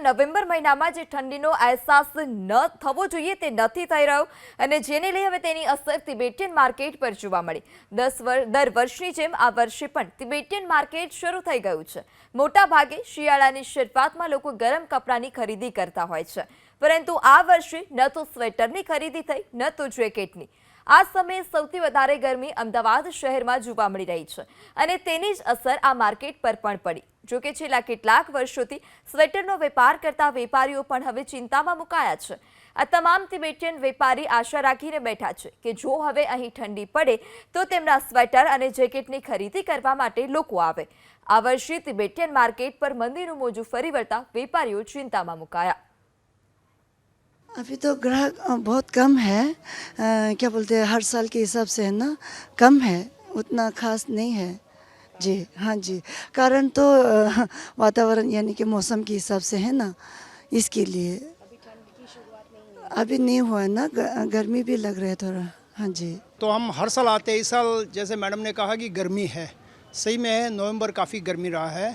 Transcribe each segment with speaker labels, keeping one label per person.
Speaker 1: November મહિનામાં જે ઠંડીનો અહેસાસ ન થવો જોઈએ તે નથી થઈ રહ્યો અને જેને લઈ હવે તેની અસર તિબેટિયન માર્કેટ પર જોવા મળી. દર વર્ષની જેમ આ વર્ષે પણ તિબેટિયન માર્કેટ શરૂ થઈ ગયું છે. મોટા ભાગે શિયાળાની શરૂઆતમાં લોકો ગરમ કપડાની ખરીદી કરતા હોય છે, પરંતુ આ વર્ષે ન તો સ્વેટરની ખરીદી થઈ ન તો જેકેટની. આ સમયે સૌથી વધારે ગરમી અમદાવાદ શહેરમાં જોવા મળી રહી છે અને તેની જ અસર આ માર્કેટ પર પણ પડી. જોકે છેલ્લા કેટલાક વર્ષોથી સ્વેટરનો વેપાર કરતા વેપારીઓ પણ હવે ચિંતામાં મુકાયા છે. આ તમામ તિબેટિયન વેપારી આશા રાખીને બેઠા છે કે જો હવે અહીં ઠંડી પડે તો તેમના સ્વેટર અને જેકેટની ખરીદી કરવા માટે લોકો આવે. આ વર્ષે તિબેટિયન માર્કેટ પર મંદીનું મોજું ફરી વળતા વેપારીઓ ચિંતામાં મુકાયા.
Speaker 2: अभी तो ग्राहक बहुत कम है, क्या बोलते हैं, हर साल के हिसाब से है ना, कम है, उतना खास नहीं है जी. हाँ जी, कारण तो वातावरण यानी कि मौसम के हिसाब से है ना, इसके लिए अभी नहीं हुआ है ना, गर्मी भी लग रहा है थोड़ा. हाँ जी,
Speaker 3: तो हम हर साल आते हैं. इस साल जैसे मैडम ने कहा कि गर्मी है, सही में है, नवंबर काफ़ी गर्मी रहा है,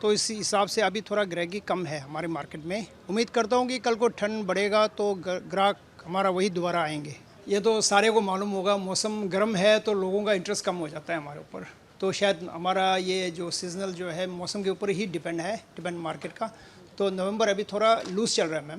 Speaker 3: तो इस हिसाब से अभी थोड़ा ग्राहकी कम है हमारे मार्केट में. उम्मीद करता हूँ कि कल को ठंड बढ़ेगा तो ग्राहक हमारा वही दोबारा आएंगे. ये तो सारे को मालूम होगा, मौसम गर्म है तो लोगों का इंटरेस्ट कम हो जाता है हमारे ऊपर. तो शायद हमारा ये जो सीजनल जो है मौसम के ऊपर ही डिपेंड मार्केट का. तो नवंबर अभी थोड़ा लूज चल रहा है मैम.